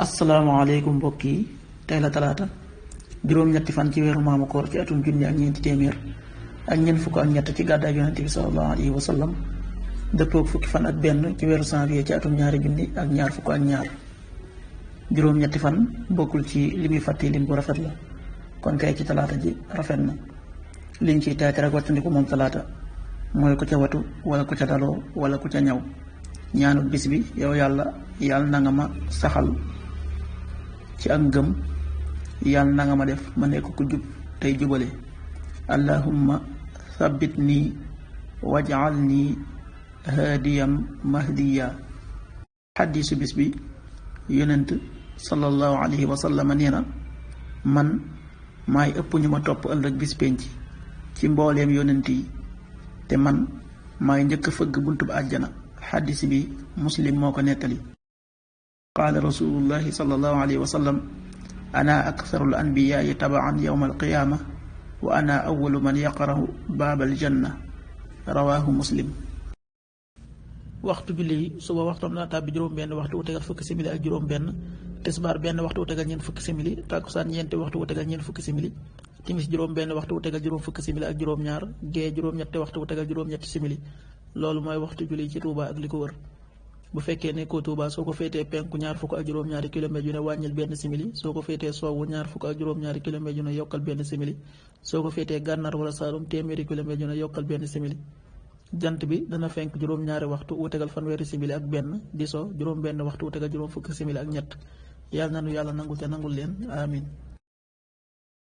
asalaamaaleykum mbokk yi tey la talaata juróom-ñetti fan ci weeru maamu koor ci atum junni ak ñeenti téeméer ak ñeent fukk ak ñett ci gàddaay yonent bi sallallahu alayhi wa sallam dëppoog fukki fan ak benn ci weeru janvier ci atum ñaari junni ak ñaar fukk ak ñaar juróom-ñetti fan bokkul ci li muy fàtte lim bu rafet la kon kay ci talaata ji rafet na liñ ciy teete rek wattandiku moom talaata mooy ku ca watu wala ku ca daloo wala ku ca ñaw ñaanu bis bi yow yàlla na nga ma saxal ci ak ngëm yàlla na nga ma def ma nekk ku jub tey jubale allahumma sabbit nii waj'al nii haadiyam mahdiya xaddiisu bis bi yonent sallallahu alayhi wa sallam nee na man maay ëpp ñu ma topp ëllëg bis penc ci mbooleem yonent yi te man maay njëkk a fëgg buntu ba àjjana xaddis bi muslim moo ko nettali qaala rasulullahi sallallahu alayhi wa sallam ana aktharul anbiyaai tabaan yowma alqiyaama wa ana awalu man yaqrahu baabal janna rawaahu muslim. waxtu julli suba waxtoom dana tàbbi juróom-benn waxtu wu tegal fukki simili ak juróom-benn tisbaar benn waxtu wu tegal ñeent fukki simili takkusaan ñeenti waxtu wu tegal ñeent fukki simili timis juróom-benn waxtu wu tegal juróom fukki simili ak juróom-ñaar gee juróom-ñetti waxtu wu tegal juróom-ñetti simili loolu mooy waxtu julli ci Touba ak li ko wër. bu fekkee nekkoo Touba soo ko féetee penku ñaar fukk ak juróom-ñaari kilomètres yu ne wàññil benn simili soo ko féetee sowwu ñaar fukk ak juróom-ñaari kilomètres yu ne yokkal benn simili soo ko féetee gànnaar wala Saalum téeméeri kilomètres yu ne yokkal benn simili. jant bi dana fenk juróom-ñaari waxtu wu tegal fanweeri simili ak benn di so juróom-benn waxtu wu tegal juróom fukki simili ak ñett yàlla nanu yàlla nangu te nangul leen amin